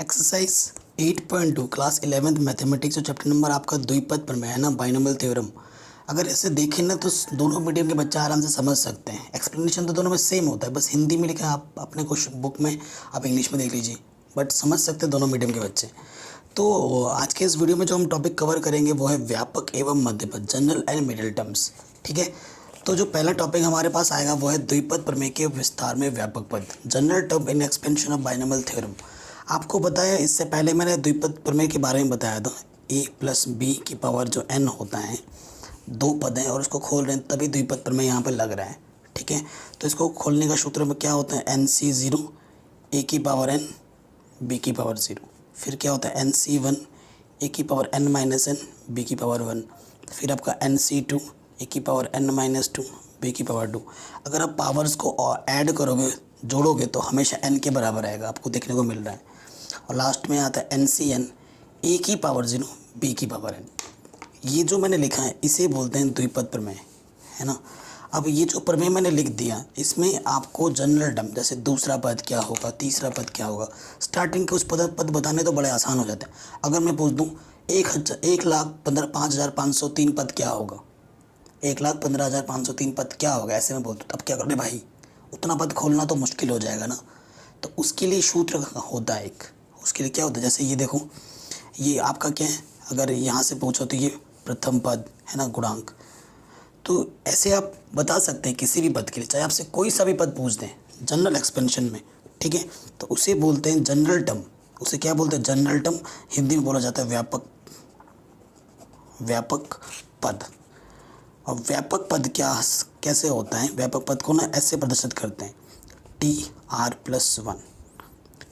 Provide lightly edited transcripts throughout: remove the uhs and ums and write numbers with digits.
Exercise 8.2 class 11th mathematics और chapter number आपका द्विपद प्रमेय है ना, बाइनोमियल थ्योरम। अगर ऐसे देखें ना तो दोनों मीडियम के बच्चे आराम से समझ सकते हैं। एक्सप्लेनेशन तो दोनों में सेम होता है, बस हिंदी में लिखा है आप अपने क्वेश्चन बुक में, आप इंग्लिश में देख लीजिए, बट समझ सकते हैं दोनों मीडियम के बच्चे। तो आज के इस वीडियो में जो हम टॉपिक कवर करेंगे वो है व्यापक एवं मध्यपद, जनरल एंड मिडिल टर्म्स। ठीक है, तो जो पहला टॉपिक हमारे पास आएगा वो है द्विपद प्रमेय के विस्तार में व्यापक पद, general term in expansion of binomial theorem. आपको बताया, इससे पहले मैंने द्विपद प्रमेय के बारे में बताया था। a प्लस बी की पावर जो n होता है, दो पद हैं और उसको खोल रहे हैं, तभी द्विपद प्रमेय यहाँ पे लग रहा है। ठीक है, तो इसको खोलने का सूत्र में क्या होता है, nc0 a की पावर n b की पावर 0। फिर क्या होता है nc1 a की power n minus n b की पावर 1। फिर आपका nc2 a की पावर n माइनस 2 b की पावर 2। अगर आप पावर्स को ऐड करोगे, जोड़ोगे, तो हमेशा n के बराबर आएगा, आपको देखने को मिल रहा है। और लास्ट में आता है NCN a की पावर 0 b की पावर n। ये जो मैंने लिखा है इसे बोलते हैं द्विपद प्रमेय, है ना। अब ये जो प्रमेय मैंने लिख दिया, इसमें आपको जनरल टर्म जैसे दूसरा पद क्या होगा, तीसरा पद क्या होगा, स्टार्टिंग के उस पद बताने तो बड़े आसान हो जाते हैं। अगर मैं पूछ दूँ 1,15,503 पद क्या होगा, 1,15,503 पद क्या होगा, ऐसे में बोल दूँ, तब क्या करें भाई, उतना पद खोलना तो मुश्किल हो जाएगा ना। तो उसके लिए सूत्र होता है एक, उसके लिए क्या होता है, जैसे ये देखो, ये आपका क्या है, अगर यहाँ से पूछो तो ये प्रथम पद है ना, गुणांक। तो ऐसे आप बता सकते हैं किसी भी पद के लिए, चाहे आपसे कोई सा भी पद पूछ दें जनरल एक्सपेंशन में। ठीक है, तो उसे बोलते हैं जनरल टर्म। उसे क्या बोलते हैं, जनरल टर्म। हिंदी में बोला जाता है व्यापक पद। और व्यापक पद कैसे होता है, व्यापक पद को ना ऐसे प्रदर्शित करते हैं TR+1।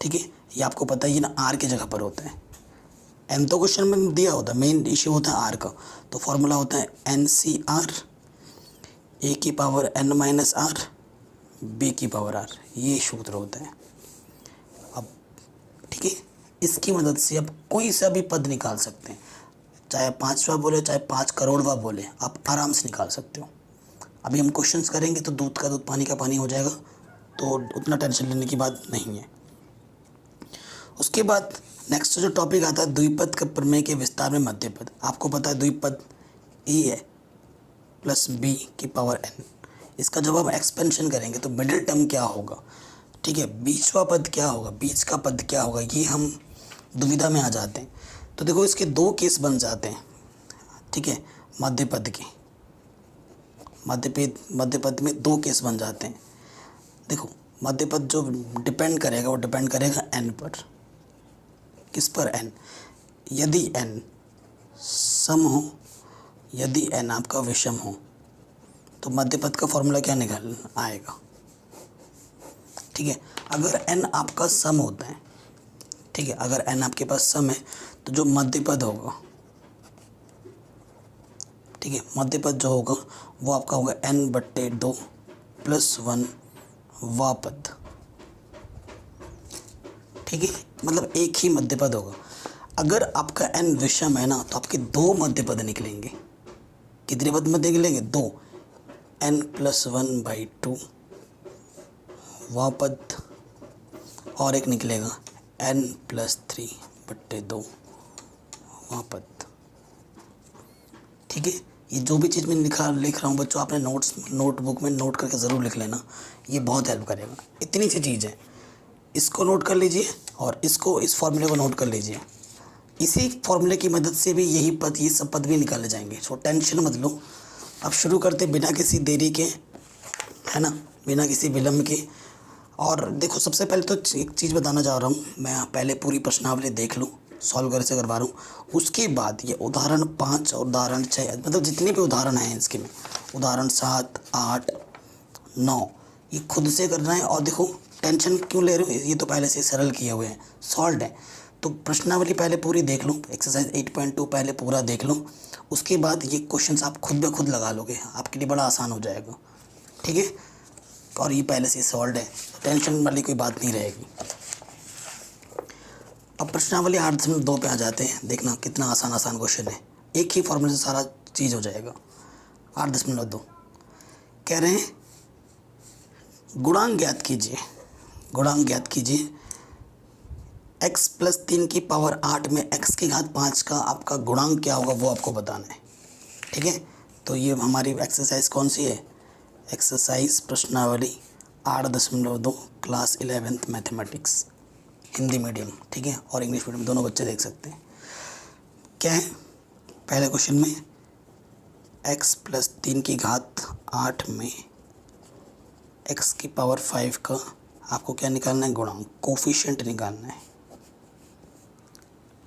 ठीक है, ये आपको पता है, ये ना R की जगह पर होता है। एन तो क्वेश्चन में दिया होता है, मेन इश्यू होता है R का। तो फॉर्मूला होता है NCR a की power n minus r b की पावर r, ये सूत्र होता है। अब ठीक है, इसकी मदद से आप कोई सा भी पद निकाल सकते हैं, चाहे 5वां बोले चाहे 5 करोड़वां बोले, आप आराम से निकाल सकते हो। अभी हम क्वेश्चंस करेंगे तो दूध का दूध पानी का पानी हो जाएगा, तो उतना टेंशन लेने की बात नहीं है। उसके बाद नेक्स्ट जो टॉपिक आता है द्विपद के प्रमेय के विस्तार में मध्यपद। आपको पता है द्विपद ए है प्लस बी की पावर n। इसका जब हम एक्सपेंशन करेंगे तो मिडिल टर्म क्या होगा, ठीक है, बीचवा पद क्या होगा, बीच का पद क्या होगा, ये हम दुविधा में आ जाते हैं। तो देखो, इसके दो केस बन जाते हैं। ठीक है, मध्यपद के मध्यपद में दो केस बन जाते हैं। देखो, मध्यपद जो डिपेंड करेगा वो डिपेंड करेगा n पर। किस पर, n। यदि n सम हो, यदि n आपका विषम हो, तो मध्यपद का फॉर्मूला क्या निकल आएगा। ठीक है, अगर n आपका सम होता है, ठीक है, अगर n आपके पास सम है तो जो मध्यपद होगा, ठीक है, मध्यपद जो होगा वो आपका होगा n/2 + 1 वा पद। ठीक है, मतलब एक ही मध्यपद होगा। अगर आपका n विषम है ना, तो आपके दो मध्यपद निकलेंगे। कितने पद मध्य निकलेंगे, 2, n+1/2 वा पद, और एक निकलेगा n+3/2 वा पद। ठीक है, ये जो भी चीज़ मैं लिख रहा हूँ बच्चों, आपने नोटबुक में नोट करके ज़रूर लिख लेना, ये बहुत हेल्प करेगा। इतनी सी चीज़ है, इसको नोट कर लीजिए और इसको, इस फॉर्मूले को नोट कर लीजिए। इसी फॉर्मूले की मदद से भी यही पद, ये सब पद भी निकाले जाएंगे, सो टेंशन मत लो। अब शुरू करते बिना किसी देरी के, है ना, बिना किसी विलम्ब के। और देखो, सबसे पहले तो एक चीज़ बताना चाह रहा हूँ मैं, पहले पूरी प्रश्नावली देख लूँ, सॉल्व करके करवा रहा हूँ। उसके बाद ये उदाहरण 5 और उदाहरण 6, मतलब जितने भी उदाहरण हैं इसके में, उदाहरण 7, 8, 9, ये खुद से करना है। और देखो, टेंशन क्यों ले रहे हो, ये तो पहले से सरल किए हुए हैं, सॉल्व है। तो प्रश्नावली पहले पूरी देख लो, एक्सरसाइज 8.2 पहले पूरा देख लो, उसके बाद ये क्वेश्चंस आप खुद ब खुद लगा लोगे, आपके लिए बड़ा आसान हो जाएगा। ठीक है, और ये पहले से सॉल्व है, टेंशन वाली कोई बात नहीं रहेगी। अब प्रश्नावली 8.2 पे आ जाते हैं, देखना कितना आसान क्वेश्चन है, एक ही फॉर्मूले से सारा चीज़ हो जाएगा। 8.2 कह रहे हैं गुणांक ज्ञात कीजिए x प्लस 3 की पावर 8 में x की घात 5 का आपका गुणांक क्या होगा वो आपको बताना है। ठीक है, तो ये हमारी एक्सरसाइज कौन सी है? एक्सरसाइज प्रश्नावली 8.2 class 11th mathematics, Hindi medium, ठीक है, और इंग्लिश मीडियम दोनों बच्चे देख सकते हैं। क्या है पहले क्वेश्चन में? x प्लस 3 की घात 8 में x की पावर 5 का आपको क्या निकालना है? गुणांक, कोफिशिएंट निकालना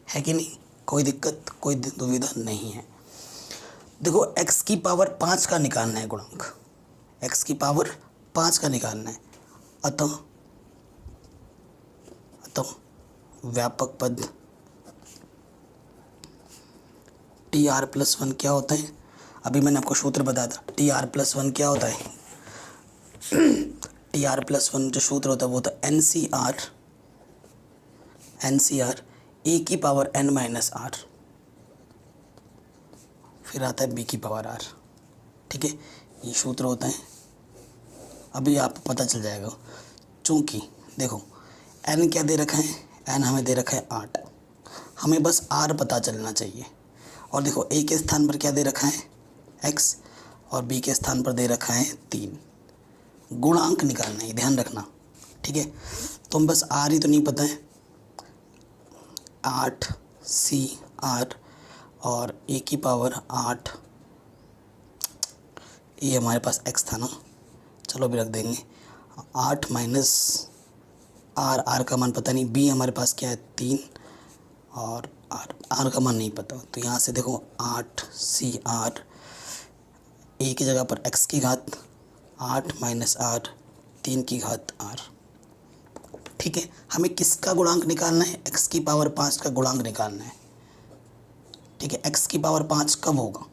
है कि नहीं? कोई दिक्कत, कोई दुविधा नहीं है। देखो x की पावर 5 का निकालना है गुणांक, x की पावर 5 का निकालना है। अतः व्यापक पद टी आर प्लस 1 क्या होता है? अभी मैंने आपको सूत्र बताया था। टी आर प्लस 1 क्या होता है? टी आर प्लस 1 जो सूत्र होता है वो होता है एन सी आर ए की पावर n माइनस आर, फिर आता है b की पावर r। ठीक है, ये सूत्र होता है। अभी आपको पता चल जाएगा, चूँकि देखो n क्या दे रखा है? n हमें दे रखा है 8, हमें बस r पता चलना चाहिए। और देखो a के स्थान पर क्या दे रखा है? x, और b के स्थान पर दे रखा है 3। गुणांक निकालना है, ध्यान रखना। ठीक है, तो हम बस r ही तो नहीं पता है, 8 CR और a की पावर 8, ये हमारे पास x था ना, चलो अभी रख देंगे। 8 माइनस r का मान पता नहीं, b हमारे पास क्या है 3, और r का मान नहीं पता। तो यहाँ से देखो 8 CR, a की जगह पर x की घात 8 माइनस r, 3 की घात r। ठीक है, हमें किसका गुणांक निकालना है? x की पावर 5 का गुणांक निकालना है। ठीक है, x की पावर 5 कब होगा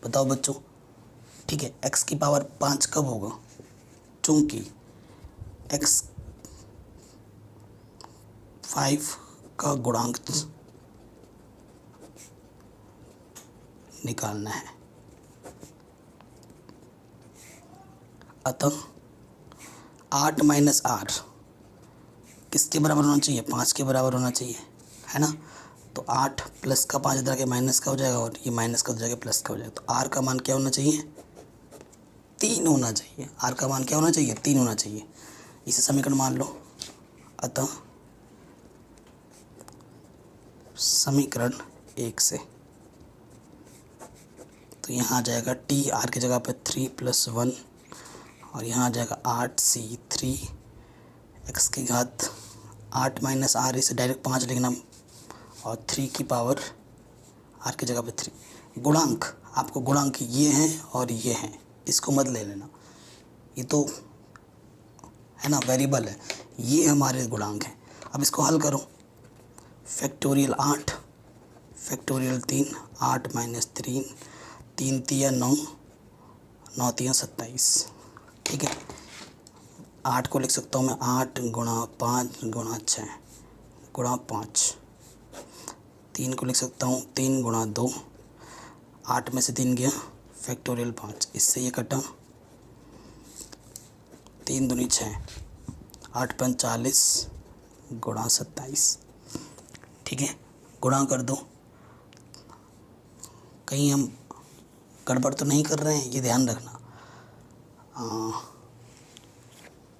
बताओ बच्चों? ठीक है, x की पावर 5 कब होगा? चूँकि x 5 का गुणांक निकालना है। अतः 8 माइनस r किसके बराबर होना चाहिए? 5 के बराबर होना चाहिए, है ना। तो 8 प्लस का 5 इधर के माइनस का हो जाएगा, और ये माइनस का हो जाएगा, प्लस का हो जाएगा। तो r का मान क्या होना चाहिए? 3 होना चाहिए। r का मान क्या होना चाहिए? 3 होना चाहिए। इसे समीकरण मान लो। अतः समीकरण 1 से तो यहाँ आ जाएगा टी आर की जगह पे 3 + 1, और यहाँ आ जाएगा 8C3 x की घात 8 माइनस r, इसे डायरेक्ट 5 लिखना, और 3 की पावर r की जगह पे 3। गुणांक, आपको गुणांक ये हैं और ये हैं, इसको मत ले लेना, ये तो है ना वेरिएबल है, ये हमारे गुणांक हैं। अब इसको हल करो। फैक्टोरियल 8, फैक्टोरियल 3, 8 माइनस 3, 3 तिया 9, 9 तिया 27। ठीक है, 8 को लिख सकता हूँ मैं 8 गुणा 5 गुणा 6 गुणा 5। 3 को लिख सकता हूँ 3 गुणा 2, 8 में से 3 गया, फैक्टोरियल 5, इससे ये कटा, 3 दूनी 6, 8 × 5 = 40 गुणा 27। ठीक है, गुणा कर दो। कहीं हम गड़बड़ तो नहीं कर रहे हैं, ये ध्यान रखना,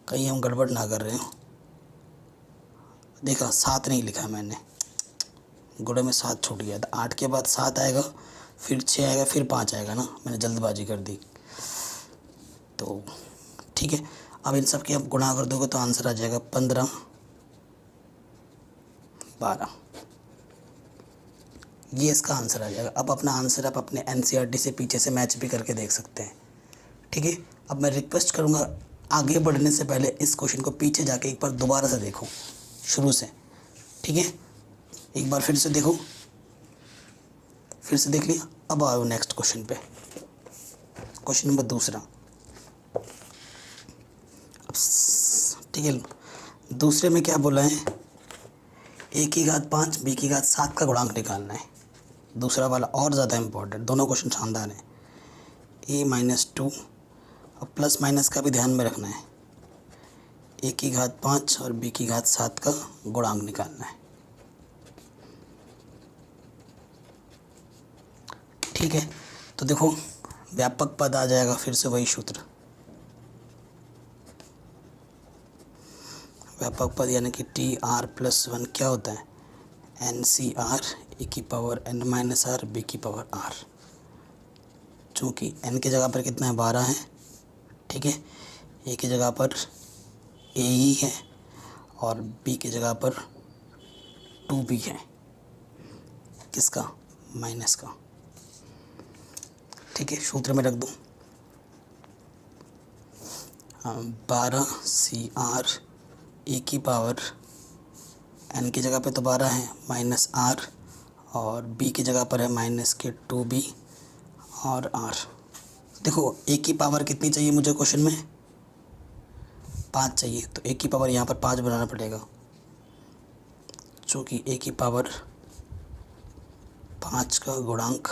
कहीं हम गड़बड़ ना कर रहे हो। देखा 7 नहीं लिखा मैंने, गुणे में 7 छूट गया था। 8 के बाद 7 आएगा, फिर 6 आएगा, फिर 5 आएगा ना, मैंने जल्दबाजी कर दी। तो ठीक है, अब इन सब के आप गुणा कर दोगे तो आंसर आ जाएगा 15 12। ये इसका आंसर आ जाएगा। अब अपना आंसर आप अपने एनसीईआरटी से पीछे से मैच भी करके देख सकते हैं। ठीक है, अब मैं रिक्वेस्ट करूँगा आगे बढ़ने से पहले इस क्वेश्चन को पीछे जाके एक बार दोबारा से देखो शुरू से। ठीक है, एक बार फिर से देखो, फिर से देख लिया। अब आओ नेक्स्ट क्वेश्चन पे, क्वेश्चन नंबर 2। ठीक है, दूसरे में क्या बोला है? a की घात 5 b की घात 7 का गुणांक निकालना है। दूसरा वाला और ज़्यादा इम्पोर्टेंट, दोनों क्वेश्चन शानदार हैं। a - 2, और प्लस माइनस का भी ध्यान में रखना है। ए की घात 5 और बी की घात 7 का गुणांक निकालना है। ठीक है, तो देखो व्यापक पद आ जाएगा, फिर से वही सूत्र, व्यापक पद यानी कि टी आर प्लस 1 क्या होता है, एन सी आर ए की power n minus r b की पावर आर। चूँकि एन की जगह पर कितना है, 12 है। ठीक है, ए की जगह पर ए ही है और बी की जगह पर 2 बी है, किसका, माइनस का। ठीक है, सूत्र में रख दूँ, 12 सी आर ए की पावर एन की जगह पे तो 12 है माइनस आर, और बी की जगह पर है माइनस के 2b और आर। देखो ए की पावर कितनी चाहिए मुझे क्वेश्चन में, 5 चाहिए, तो ए की पावर यहाँ पर 5 बनाना पड़ेगा। चूँकि ए की पावर 5 का गुणांक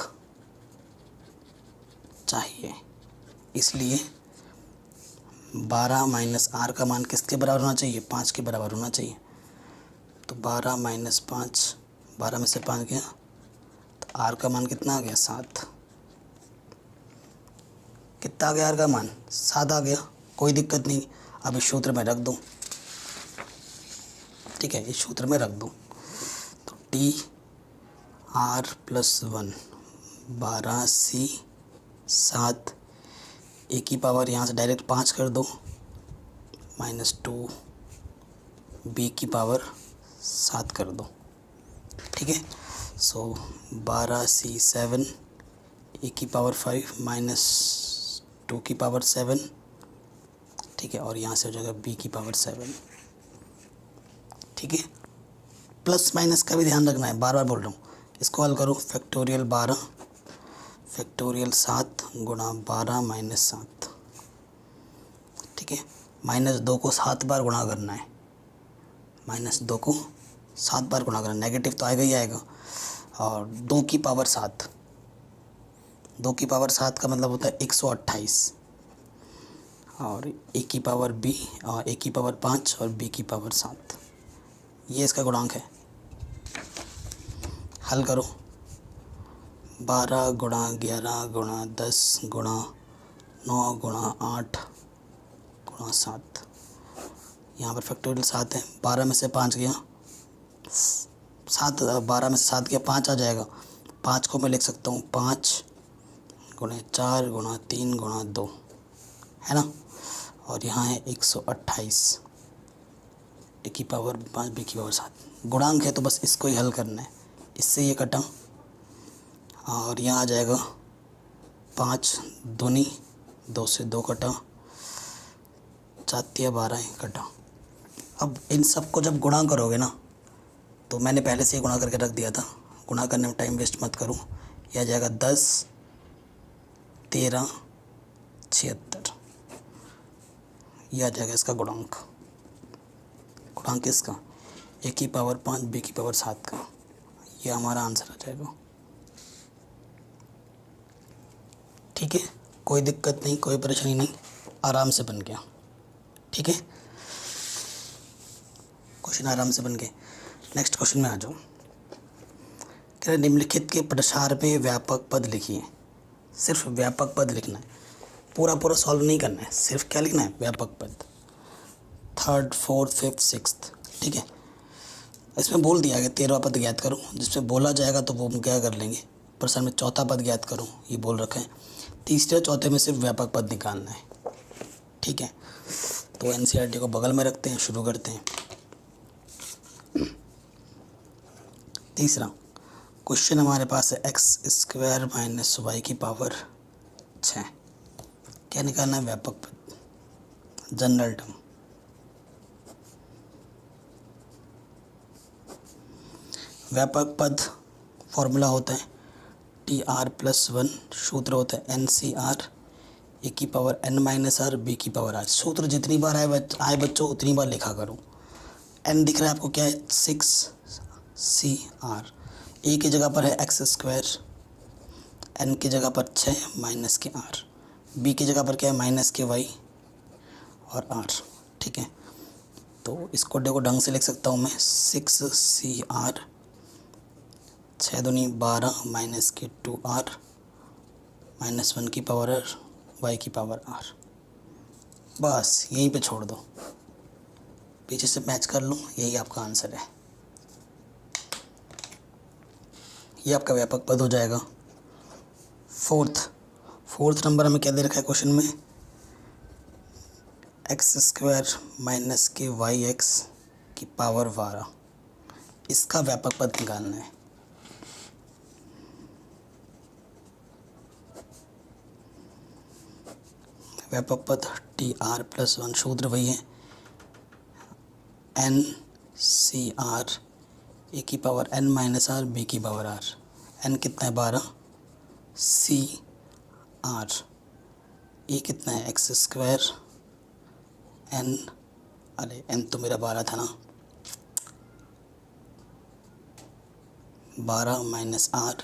चाहिए, इसलिए 12 माइनस आर का मान किसके बराबर होना चाहिए, 5 के बराबर होना चाहिए। तो 12 माइनस 5, 12 में से 5 गया तो आर का मान कितना आ गया, 7। कितना आ गया आर का मान, 7 आ गया, कोई दिक्कत नहीं। अब इस सूत्र में रख दूँ, ठीक है, इस सूत्र में रख दूँ, तो टी आर प्लस 1 12 सी 7 ए की पावर यहाँ से डायरेक्ट 5 कर दो, माइनस 2 बी की पावर 7 कर दो। ठीक है, सो 12 सी 7 ए की पावर 5 माइनस 2 की पावर 7। ठीक है, और यहाँ से हो जाएगा बी की पावर 7। ठीक है, प्लस माइनस का भी ध्यान रखना है, बार बार बोल रहा हूँ। इसको हल करो, फैक्टोरियल 12 फैक्टोरियल 7 गुणा 12 माइनस 7। ठीक है, माइनस 2 को 7 बार गुणा करना है, माइनस 2 को 7 बार गुणा करना, नेगेटिव तो आएगा ही आएगा। और 2 की पावर 7, 2 की पावर 7 का मतलब होता है 128, और ए की पावर बी और ए की पावर 5 और बी की पावर 7, ये इसका गुणांक है। हल करो, 12 गुणा 11 गुणा 10 गुणा 9 गुणा 8 गुणा 7, यहाँ पर फैक्टोरियल 7 है, 12 में से 5 गया 7, 12 में से 7 गया 5 आ जाएगा। 5 को मैं लिख सकता हूँ 5 गुणे 4 गुणा 3 गुणा 2, है ना, और यहाँ है 128 ए की पावर 5 बी की पावर 7, गुणांक है तो बस इसको ही हल करना है। इससे ये कटा और यहाँ आ जाएगा 5 दूनी 2 से 2 कटा, 4 12 कटा। अब इन सब को जब गुणा करोगे ना, तो मैंने पहले से ही गुणा करके रख दिया था, गुणा करने में टाइम वेस्ट मत करूँ। यह आ जाएगा 10 13 76, यह आ जाएगा इसका गुणांक। गुणांक इसका ए की पावर 5 बी की पावर 7 का, यह हमारा आंसर आ जाएगा। ठीक है, कोई दिक्कत नहीं, कोई परेशानी नहीं, आराम से बन गया। ठीक है, क्वेश्चन आराम से बन गए। नेक्स्ट क्वेश्चन में आ जाओ। कह रहे निम्नलिखित के प्रसार में व्यापक पद लिखिए। सिर्फ व्यापक पद लिखना है, पूरा पूरा सॉल्व नहीं करना है, सिर्फ क्या लिखना है, व्यापक पद, 3rd 4th 5th 6th। ठीक है, इसमें बोल दिया गया 13वां पद ज्ञात करो, जिसमें बोला जाएगा तो वो हम क्या कर लेंगे, प्रश्न में 4था पद ज्ञात करो, ये बोल रखा है। तीसरे चौथे में सिर्फ व्यापक पद निकालना है। ठीक है, तो एनसीईआरटी को बगल में रखते हैं, शुरू करते हैं। तीसरा क्वेश्चन हमारे पास है x² माइनस वाई की पावर 6, क्या निकालना है, व्यापक पद, जनरल टर्म। व्यापक पद फॉर्मूला होता है टी आर प्लस 1, सूत्र होता है एन सी आर ए की power n minus r b की पावर आर। सूत्र जितनी बार आए बच्चों उतनी बार लिखा करो। एन दिख रहा है आपको, क्या है, 6 सी आर, ए की जगह पर है x², एन की जगह पर 6 माइनस के आर, बी की जगह पर क्या है, माइनस के वाई और आर। ठीक है, तो इसको देखो ढंग से लिख सकता हूँ मैं 6CR 6 दूनी 12 माइनस के 2R माइनस 1 की पावर R y की पावर R। बस यहीं पे छोड़ दो, पीछे से मैच कर लो, यही आपका आंसर है। ये आपका व्यापक पद हो जाएगा। फोर्थ नंबर हमें क्या दे रखा है क्वेश्चन में, x² माइनस के yx की पावर 12, इसका व्यापक पद निकालना है। व्यापक पद TR+1 सूत्र वही है NCR ए की power n minus r b की पावर r। n कितना है 12, CR ए कितना है x² n, अरे n तो मेरा 12 था ना, 12 माइनस r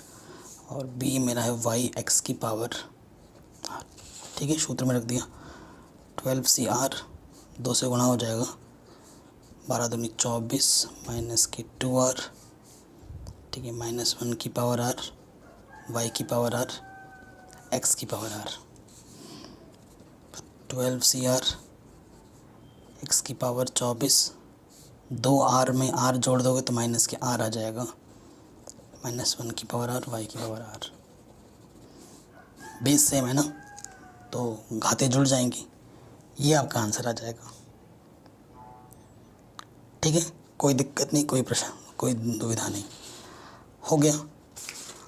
और b मेरा है y x की पावर r। ठीक है, सूत्र में रख दिया। 12CR 2 से गुणा हो जाएगा, 12 दूनी 24 माइनस के 2R, ठीक है, माइनस 1 की पावर r y की पावर r x की पावर r। 12CR x की पावर 24, 2R में r जोड़ दोगे तो माइनस के r आ जाएगा, माइनस 1 की पावर r y की पावर r। बेस सेम है ना, तो घाते जुड़ जाएंगी, ये आपका आंसर आ जाएगा। ठीक है, कोई दिक्कत नहीं, कोई प्रश्न, कोई दुविधा नहीं, हो गया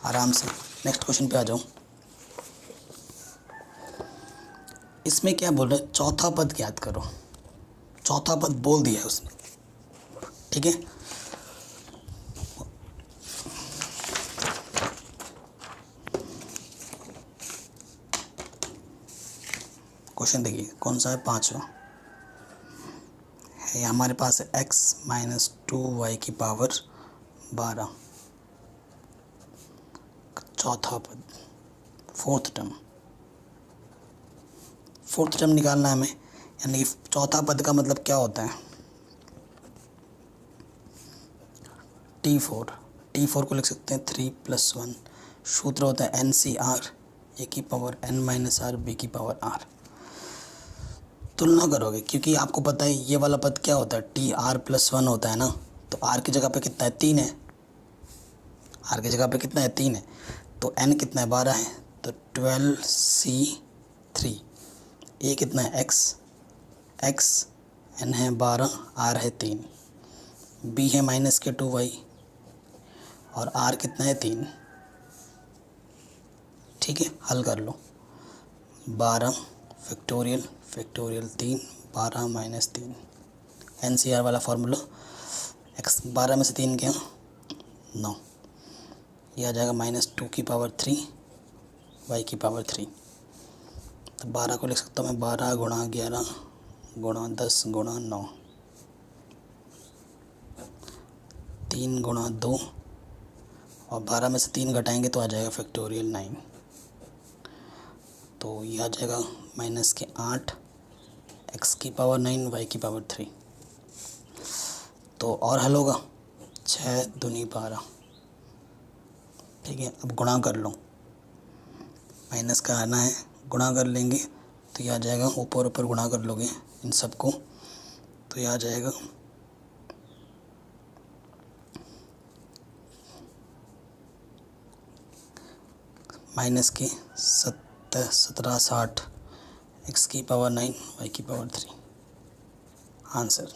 आराम से। नेक्स्ट क्वेश्चन पे आ जाऊँ। इसमें क्या बोल रहा है, चौथा पद याद करो। चौथा पद बोल दिया है उसने, ठीक है। क्वेश्चन देखिए कौन सा है, 5वां है हमारे पास है x माइनस 2y की पावर 12, चौथा पद, फोर्थ टर्म निकालना है हमें। यानी चौथा पद का मतलब क्या होता है, T4 को लिख सकते हैं 3+1, सूत्र होता है NCR ए की power n minus r b की पावर r। तुलना करोगे, क्योंकि आपको पता है ये वाला पद क्या होता है, TR+1 होता है ना, तो r की जगह पे कितना है, 3 है। r की जगह पे कितना है, 3 है, तो n कितना है, 12 है, तो 12C3। ए कितना है, x n है 12, r है 3, b है माइनस के 2y और r कितना है, 3। ठीक है, हल कर लो। 12 फैक्टोरियल 3, 12 माइनस 3, NCR वाला फार्मूला, x 12 में से 3 गया 9, यह आ जाएगा माइनस 2 की पावर 3 y की पावर 3। तो 12 को लिख सकता हूँ मैं 12 गुणा 11 गुणा 10 गुणा 9, 3 गुणा 2 और 12 में से 3 घटाएंगे तो आ जाएगा फैक्टोरियल 9। तो यह आ जाएगा माइनस के 8 x की पावर 9 y की पावर 3। तो और हल होगा, 6 दूनी 12। ठीक है, अब गुणा कर लो, माइनस का आना है, गुणा कर लेंगे तो यह आ जाएगा, ऊपर गुणा कर लोगे इन सबको तो यह आ जाएगा माइनस के 1760 x की पावर 9 y की पावर 3 आंसर।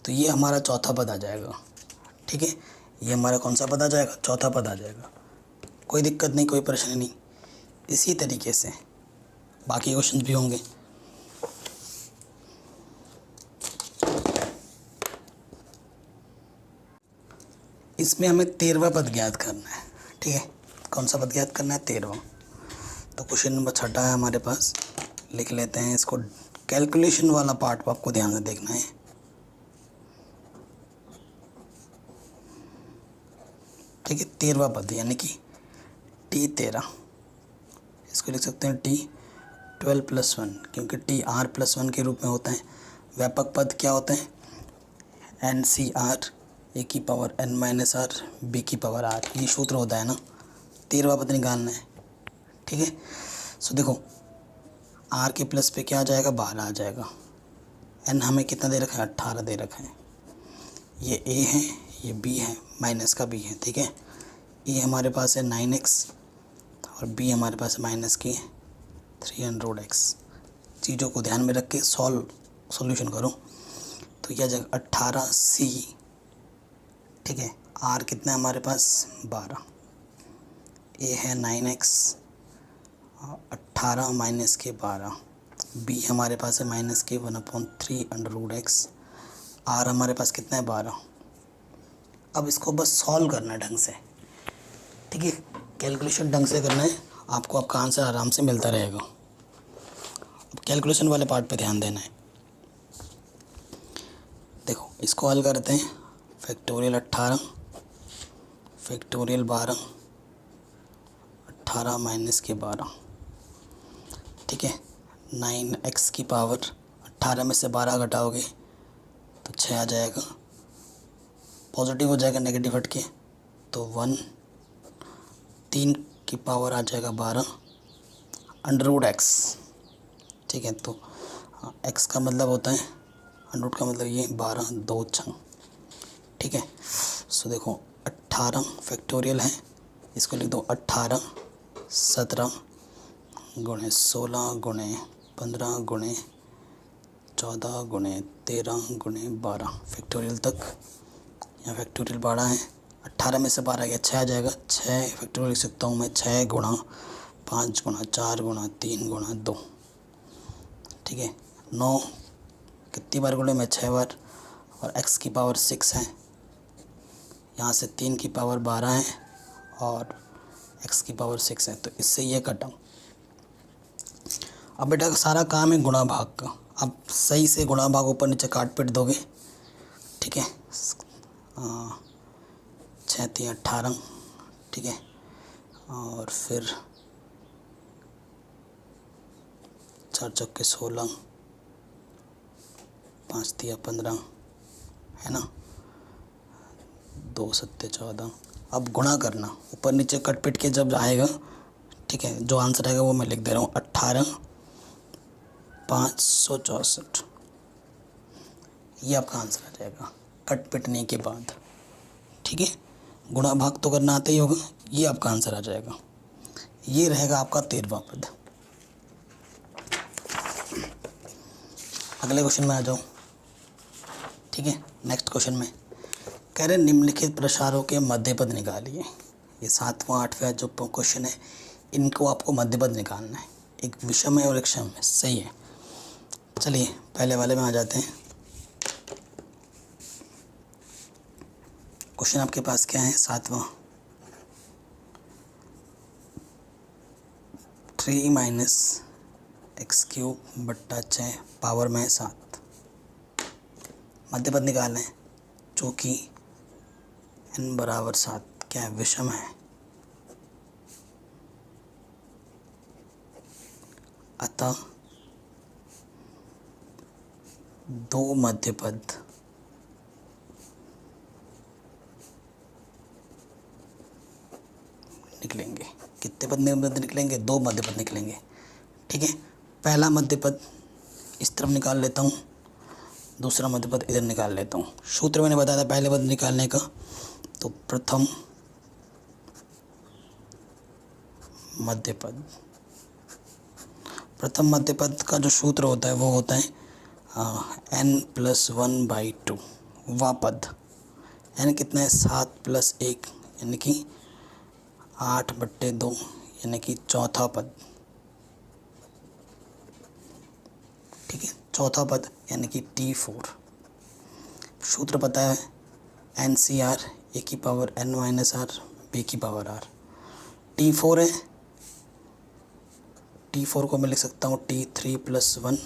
तो ये हमारा चौथा पद आ जाएगा। ठीक है, ये हमारा कौन सा पद आ जाएगा, चौथा पद आ जाएगा। कोई दिक्कत नहीं, कोई परेशानी नहीं। इसी तरीके से बाकी क्वेश्चन भी होंगे। इसमें हमें 13वां पद ज्ञात करना है। ठीक है, कौन सा पद ज्ञात करना है, 13वां। तो क्वेश्चन नंबर 6 है हमारे पास, लिख लेते हैं इसको। कैलकुलेशन वाला पार्ट आपको ध्यान से देखना है। ठीक है, 13वां पद यानी कि T13, इसको लिख सकते हैं T12+1, क्योंकि TR+1 के रूप में होता है। व्यापक पद क्या होते हैं? एन सी आर ए की power n minus r b की पावर आर, ये सूत्र होता है ना। 13वां पद निकालना है, ठीक है। सो देखो आर के प्लस पे क्या आ जाएगा? 12 आ जाएगा। एन हमें कितना दे रखा है? 18 दे रखा है। ये ए है, ये बी है, माइनस का बी है, ठीक है। ए हमारे पास है 9x और बी हमारे पास माइनस की 300x। चीज़ों को ध्यान में रख के सॉल्यूशन करो। तो यह जगह 18c, ठीक है। आर कितना है हमारे पास? 12। ए है 9x, 18 माइनस के 12। बी हमारे पास है माइनस के 1/3 आर हमारे पास कितना है? 12। अब इसको बस सॉल्व करना है ढंग से, ठीक है। कैलकुलेशन ढंग से करना है, आपको आपका आंसर आराम से मिलता रहेगा। अब कैलकुलेशन वाले पार्ट पे ध्यान देना है। देखो इसको हल करते हैं। फैक्टोरियल 18 फैक्टोरियल 12, 18 माइनस के 12, ठीक है। 9x की पावर 18 में से 12 घटाओगे तो 6 आ जाएगा। पॉजिटिव हो जाएगा नेगेटिव हट के, तो 1। 3 की पावर आ जाएगा 12 √x, ठीक है। तो x का मतलब होता है अंडर का मतलब ये 12 2 6, ठीक है। सो देखो 18 फैक्टोरियल है, इसको लिख दो 18 17 गुणे 16 गुणे 15 गुणे 14 गुणे 13 गुणे 12 फैक्टोरियल तक। यहाँ फैक्टोरियल 12 है, 18 में से 12 गया 6 आ जाएगा। 6 फैक्टोरियल लिख सकता हूँ मैं, 6 गुणा 5 गुणा 4 गुणा 3 गुणा 2, ठीक है। 9 कितनी बार गुणे में? 6 बार। और x की पावर 6 है, यहाँ से 3 की पावर 12 है और x की पावर 6 है, तो इससे ये कटा। अब बेटा सारा काम है गुणा भाग का। अब सही से गुणा भाग ऊपर नीचे काट पीट दोगे, ठीक है। 6 3 18, ठीक है। और फिर 4 चौके 16, 5 तिया 15, है ना। 2 सत्ते 14। अब गुणा करना, ऊपर नीचे कट पिट के जब आएगा, ठीक है। जो आंसर आएगा वो मैं लिख दे रहा हूँ 18 564, ये आपका आंसर आ जाएगा कट पिटने के बाद, ठीक है। गुणा भाग तो करना आता ही होगा, ये आपका आंसर आ जाएगा। ये रहेगा आपका 13वां पद। अगले क्वेश्चन में आ जाओ, ठीक है। नेक्स्ट क्वेश्चन में कह रहे निम्नलिखित प्रसारों के मध्य पद निकालिए। ये 7वां 8वां जो क्वेश्चन है, इनको आपको मध्य पद निकालना है। एक विषम है और एक सम है, सही है। चलिए पहले वाले में आ जाते हैं। क्वेश्चन आपके पास क्या है? 7वां 3 - x³ बट्टा 6 पावर में 7 मध्य पद निकालना है, जो कि n बराबर 7 क्या है? विषम है। अतः दो मध्य पद निकलेंगे। कितने पद निकलेंगे? 2 मध्य पद निकलेंगे, ठीक है। पहला मध्य पद इस तरफ निकाल लेता हूँ, दूसरा मध्य पद इधर निकाल लेता हूँ। सूत्र मैंने बताया था पहले पद निकालने का, तो प्रथम मध्य पद, प्रथम मध्य पद का जो सूत्र होता है वो होता है n+1/2 वा पद। n कितना है? 7 + 1 यानी कि 8/2 यानी कि चौथा पद, ठीक है। चौथा पद यानी कि T4। सूत्र पता है NCR A की पावर n-r B की पावर r। T4 है, T4 को मैं लिख सकता हूँ T3 + 1,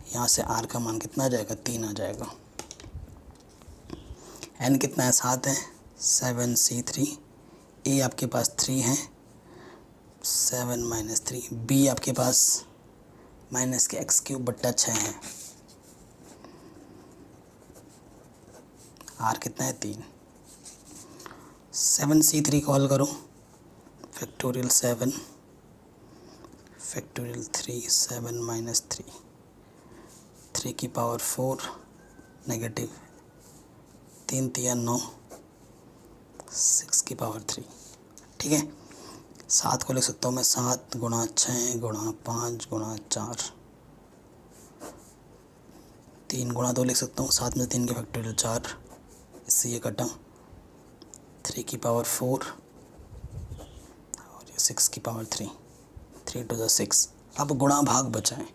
यहाँ से r का मान कितना आ जाएगा? 3 आ जाएगा। n कितना है? 7 है, 7c3। a आपके पास 3 है, 7 - 3। b आपके पास माइनस के x³ बट्टा 6 है। आर कितना है 3। 7c3 कॉल करो, फैक्टोरियल 7 फैक्टोरियल 3 7 माइनस 3 3 की पावर 4 नेगेटिव 3 3 9 6 की पावर 3। ठीक है, 7 को लिख सकता हूँ मैं 7 गुणा 6 गुणा 5 गुणा 4, 3 गुणा 2 लिख सकता हूँ, 7 में 3 के फैक्टोरियल 4, इससे ये कटा 3 की पावर 4 और ये 6 की पावर 3, 3 टू द 6। अब गुणा भाग बचा है।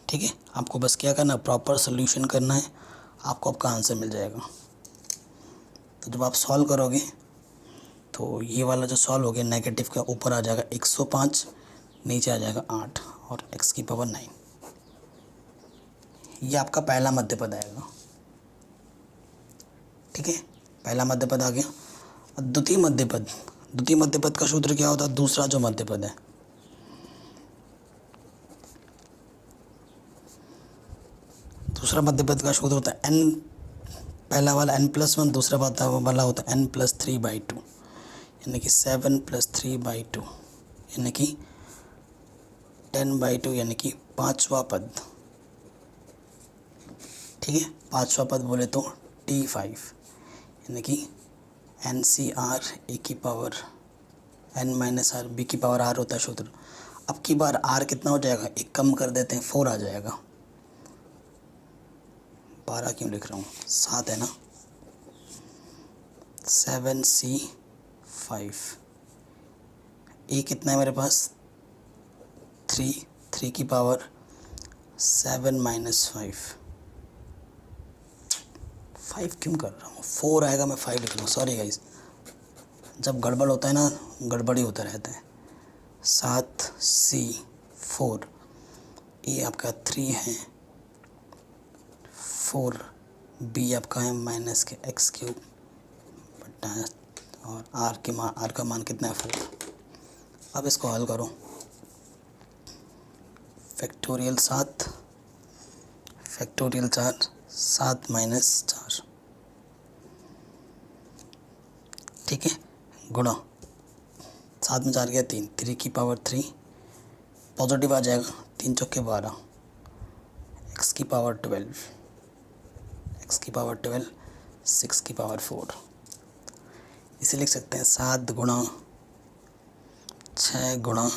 ठीक है, आपको बस क्या करना, प्रॉपर सोल्यूशन करना है, आपको आपका आंसर मिल जाएगा। तो जब आप सॉल्व करोगे तो ये वाला जो सॉल्व हो गया नेगेटिव का ऊपर आ जाएगा 105, नीचे आ जाएगा 8 और x की पावर 9। ये आपका पहला मध्य पद आएगा। ठीक है, पहला मध्य पद आ गया। द्वितीय मध्य पद, द्वितीय मध्य पद का सूत्र क्या होता है, दूसरा जो मध्य पद है, दूसरा मध्य पद का सूत्र होता है n, पहला वाला n+1, दूसरा वाला होता है n+3/2, यानी कि 7+3/2 यानी कि 10/2 यानी कि पाँचवा पद। ठीक है, पाँचवा पद बोले तो T5 यानी कि NCR a की पावर n-r b की पावर r होता है सूत्र। अब की बार r कितना हो जाएगा, एक कम कर देते हैं 4 आ जाएगा, 12 क्यों लिख रहा हूँ, 7 है ना, 7c5 a कितना है मेरे पास 3, 3 की पावर 7 - 5 क्यों कर रहा हूँ, 4 आएगा, मैं 5 लिख रहा हूँ, सॉरी गाइस, जब गड़बड़ होता है ना, गड़बड़ी होता रहता है। 7c4 ये आपका 3 है, 4b आपका है माइनस के x³ बटा, और r का मान कितना है 4। अब इसको हल करो, फैक्टोरियल 7 फैक्टोरियल 4 7 - 4। ठीक है, गुणा 7 में 4 गया 3, 3 की पावर 3 पॉजिटिव आ जाएगा, 3 चौके 12, x की पावर 12, x की पावर 12 6 की पावर 4। इसे लिख सकते हैं 7 गुणा 6 गुणा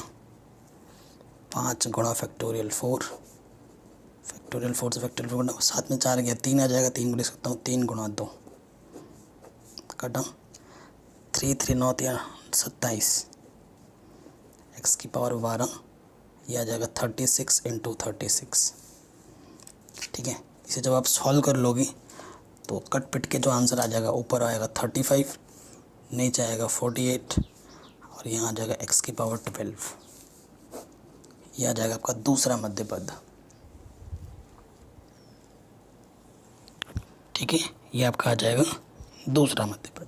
5 गुणा फैक्टोरियल 4, फैक्टोरियल 4 से फैक्टोरियल 4 गुणा 7 में 4 गया 3 आ जाएगा, 3 को लिख सकता हूँ 3 गुणा 2 कटा 3 3 9 3 27, x की पावर 12, यह आ जाएगा 36 × 36। ठीक है, इसे जब आप सॉल्व कर लोगे तो कट पिट के जो आंसर आ जाएगा, ऊपर आएगा 35, नीचे आएगा 48 और यहाँ आ जाएगा x की पावर 12। यह आ जाएगा आपका दूसरा मध्य पद। ठीक है, ये आपका आ जाएगा दूसरा मध्य पद।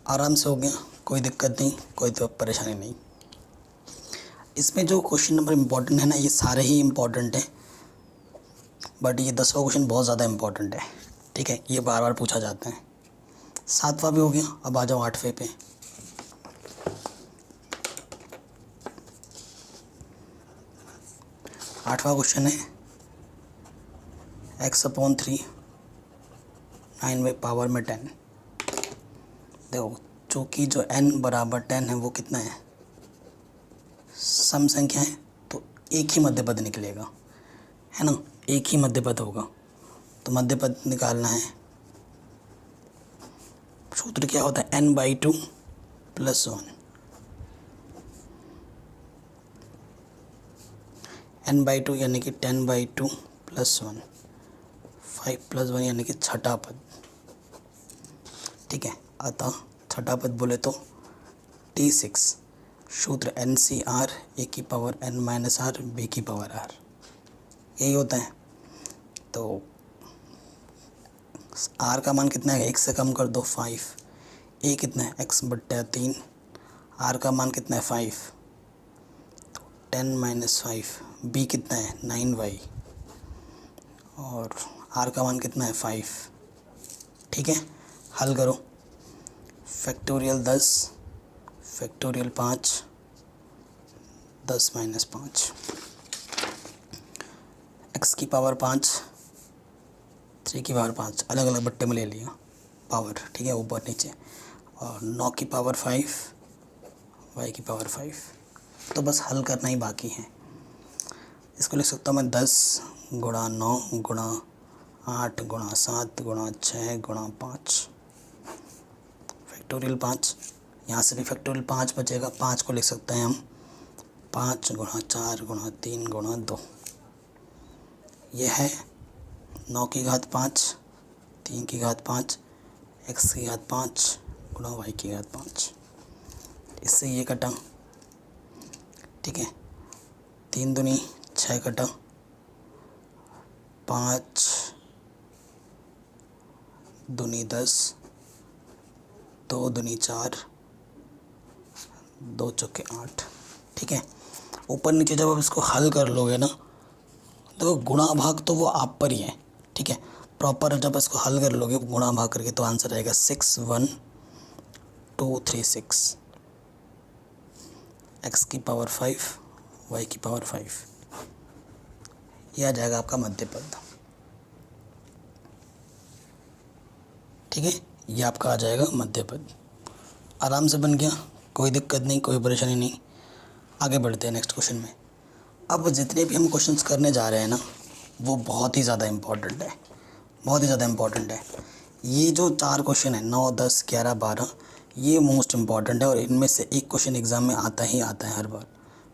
आराम से हो गया, कोई दिक्कत नहीं, कोई तो परेशानी नहीं। इसमें जो क्वेश्चन नंबर इम्पोर्टेंट है ना, ये सारे ही इम्पोर्टेंट हैं, बट ये 10वां क्वेश्चन बहुत ज़्यादा इम्पोर्टेंट है। ठीक है, ये बार बार पूछा जाता है। 7वां भी हो गया, अब आ जाओ 8वें पे। 8वां क्वेश्चन है x/3 9 पावर में 10। देखो, चूँकि जो n बराबर 10 है वो कितना है, सम संख्या है, तो एक ही मध्य पद निकलेगा, है ना, एक ही मध्य पद होगा। तो मध्य पद निकालना है, सूत्र क्या होता है, n/2 + 1, n/2 यानी कि 10/2 + 1, 5 + 1 यानी कि छठा पद। ठीक है, अतः छठा पद बोले तो T6, सूत्र NCR a की पावर n-r b की पावर r, यही होता है। तो r का मान कितना है, 1 से कम कर दो 5, a कितना है x/3, r का मान कितना है 5, तो 10 - 5, b कितना है 9y, और r का मान कितना है 5, ठीक है, हल करो। फैक्टोरियल 10, फैक्टोरियल 5, 10 माइनस 5, एक्स की पावर 5, 3 की पावर 5, अलग अलग बट्टे में ले लिया पावर, ठीक है, ऊपर नीचे, और 9 की पावर 5, वाई की पावर 5। तो बस हल करना ही बाकी है। इसको लिख सकता हूँ मैं 10 गुणा 9 गुणा 8 गुणा 7 गुणा 6 गुणा 5, फैक्टोरियल 5। यहाँ से भी फैक्टोरियल 5 बचेगा, 5 को लिख सकते हैं हम 5 गुणा 4 गुणा 3 गुणा 2। यह है 9 की घात 5, 3 की घात 5, एक्स की घात 5 गुणा वाई की घात 5। इससे ये कटा, ठीक है, 3 दूनी 6 कटा, 5 दूनी 10, 2 दूनी 4, 2 चौके 8, ठीक है। ऊपर नीचे जब आप इसको हल कर लोगे ना, तो गुणा भाग तो वो आप पर ही है, ठीक है। प्रॉपर जब इसको हल कर लोगे गुणा भाग करके, तो आंसर आएगा 61236, एक्स की पावर 5, वाई की पावर 5। यह आ जाएगा आपका मध्य पद, ठीक है। ये आपका आ जाएगा मध्य पद। आराम से बन गया, कोई दिक्कत नहीं, कोई परेशानी नहीं। आगे बढ़ते हैं नेक्स्ट क्वेश्चन में। अब जितने भी हम क्वेश्चंस करने जा रहे हैं ना, वो बहुत ही ज़्यादा इम्पॉर्टेंट है, बहुत ही ज़्यादा इम्पॉर्टेंट है। ये जो 4 क्वेश्चन है 9, 10, 11, 12, ये मोस्ट इम्पॉर्टेंट है, और इनमें से एक क्वेश्चन एग्ज़ाम में आता ही आता है हर बार।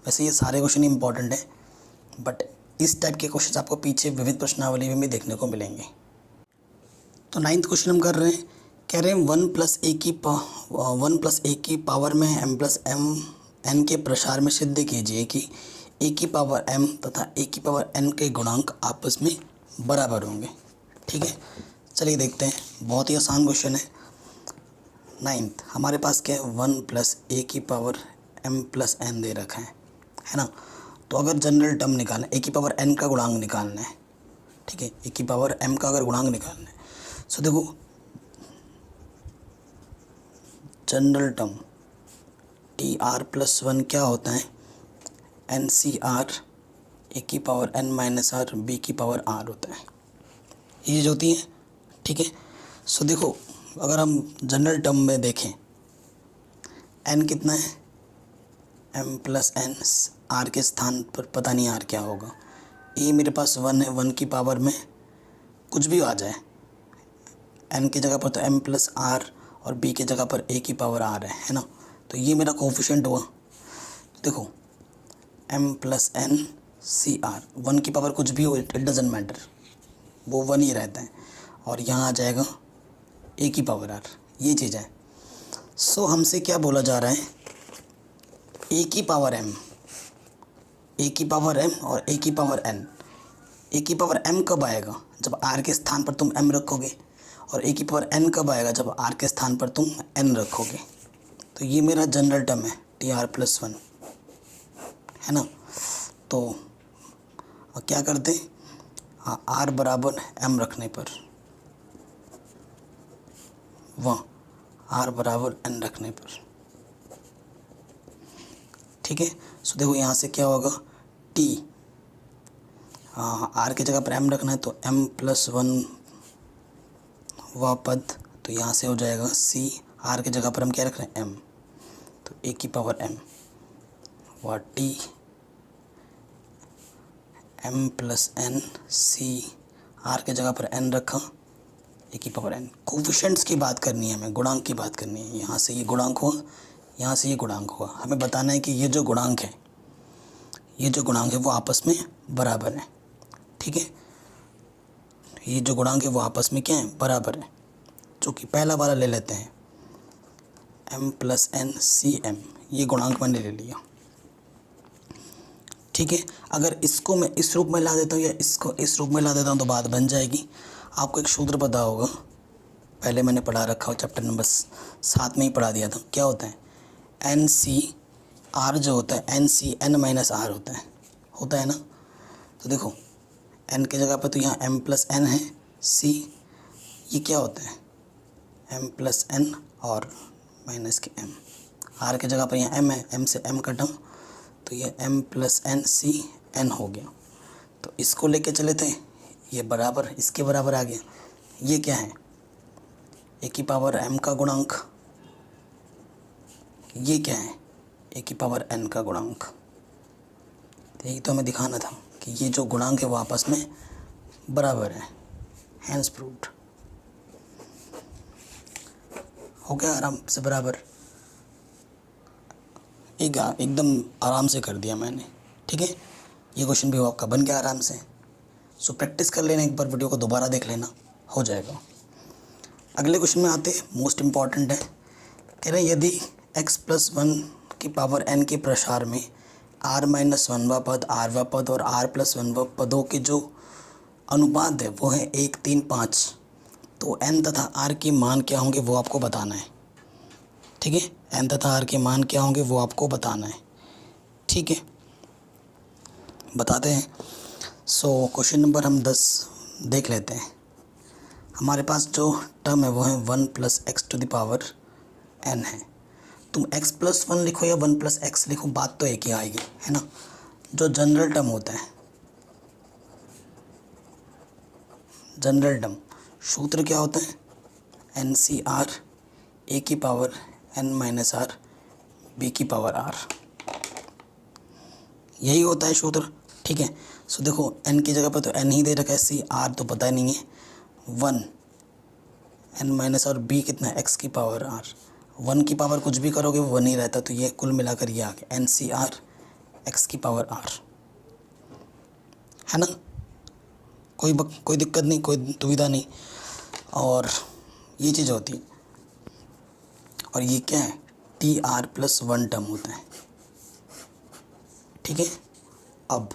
वैसे ये सारे क्वेश्चन इम्पॉर्टेंट हैं, बट इस टाइप के क्वेश्चन आपको पीछे विविध प्रश्नावली में भी देखने को मिलेंगे। तो 9th क्वेश्चन हम कर रहे हैं, कह रहे हैं 1 + a की पावर में m + n के प्रसार में सिद्ध कीजिए कि a की पावर m तथा a की पावर n के गुणांक आपस में बराबर होंगे, ठीक है। चलिए देखते हैं, बहुत ही आसान क्वेश्चन है। 9th हमारे पास क्या है, 1 + a की पावर m + n दे रखा है ना। तो अगर जनरल टर्म निकालना है, a की पावर n का गुणांक निकालना है, ठीक है, a की पावर m का अगर गुणांक निकालना है, सो देखो जनरल टर्म TR+1 क्या होता है, NCR a की पावर n - r b की पावर r होता है, ये जो होती है, ठीक है। सो देखो अगर हम जनरल टर्म में देखें, n कितना है, m + n, r के स्थान पर पता नहीं r क्या होगा। a मेरे पास 1 है, 1 की पावर में कुछ भी आ जाए, n की जगह पर तो m + r और b की जगह पर a की पावर r है ना। तो ये मेरा कोफिशिएंट हुआ। देखो m + n CR, 1 की पावर कुछ भी हो, इट डजेंट मैटर, वो 1 ही रहता है, और यहाँ आ जाएगा a की पावर r, ये चीज़ है। सो हमसे क्या बोला जा रहा है, a की पावर m और a की पावर n। a की पावर m कब आएगा, जब r के स्थान पर तुम m रखोगे, और a की पावर n कब आएगा, जब r के स्थान पर तुम n रखोगे। तो ये मेरा जनरल टर्म है TR+1, है ना। तो क्या करते हैं, हाँ, r बराबर m रखने पर, वहाँ r बराबर n रखने पर, ठीक है। सो देखो यहाँ से क्या होगा, t, हाँ, r की जगह पर m रखना है, तो m+1 वह पद, तो यहाँ से हो जाएगा c, r की जगह पर हम क्या रख रहे हैं, m, तो a की पावर m, वह t, m+n c, r की जगह पर n रखा, a की पावर n। कोफिशिएंट्स की बात करनी है हमें, गुणांक की बात करनी है। यहाँ से ये गुणांक हुआ, यहाँ से ये गुणांक हुआ, हमें बताना है कि ये जो गुणांक है, वो आपस में बराबर है, ठीक है। ये जो गुणांक है वो आपस में क्या है, बराबर है। जो कि पहला वाला ले लेते हैं, m+n CM, ये गुणांक मैंने ले लिया, ठीक है। अगर इसको मैं इस रूप में ला देता हूँ या इसको इस रूप में ला देता हूँ तो बात बन जाएगी। आपको एक सूत्र पता होगा, पहले मैंने पढ़ा रखा हो, चैप्टर नंबर 7 में ही पढ़ा दिया था। क्या होता है, NCR जो होता है, NCN - r होता है ना। तो देखो n की जगह पर तो यहाँ m + n है, c, ये क्या होता है, m प्लस n और माइनस के m, r की जगह पर यहाँ m है, m से m कटा तो ये m plus n c n हो गया। तो इसको लेके चले थे, ये बराबर इसके बराबर आ गया। ये क्या है, ए की पावर m का गुणांक, ये क्या है, ए की पावर n का गुणांक। तो यही तो हमें दिखाना था कि ये जो गुणांक है वो आपस में बराबर है। हैंस प्रूव्ड, हो गया आराम से बराबर। एकदम आराम से कर दिया मैंने, ठीक है। ये क्वेश्चन भी आपका बन गया आराम से। सो प्रैक्टिस कर लेना, एक बार वीडियो को दोबारा देख लेना, हो जाएगा। अगले क्वेश्चन में आते, मोस्ट इम्पॉर्टेंट है। कह रहे हैं यदि x प्लस 1 की पावर n के प्रसार में r माइनस 1वां पद, rवां पद और r प्लस 1वां पदों के जो अनुपात है वो है 1, 3, 5, तो n तथा r के मान क्या होंगे वो आपको बताना है, ठीक है। n तथा r के मान क्या होंगे वो आपको बताना है, ठीक है। बताते हैं। सो क्वेश्चन नंबर हम 10 देख लेते हैं। हमारे पास जो टर्म है वो है 1 plus x to the power n है। तुम x प्लस 1 लिखो या 1 प्लस एक्स लिखो, बात तो एक ही आएगी, है ना। जो जनरल टर्म होता है, जनरल टर्म सूत्र क्या होता है, NCR a की power n minus r b की पावर r, यही होता है सूत्र, ठीक है। सो देखो n की जगह पर तो n ही दे रखा है, c r तो पता नहीं है, 1 n माइनस और b कितना है, x की पावर r। 1 की पावर कुछ भी करोगे वो 1 ही रहता, तो ये कुल मिलाकर ये आ गया NCR x की पावर r, है ना। कोई दिक्कत नहीं, कोई दुविधा नहीं। और ये चीज़ होती है, और ये क्या है, TR प्लस 1 टर्म होता है, ठीक है। अब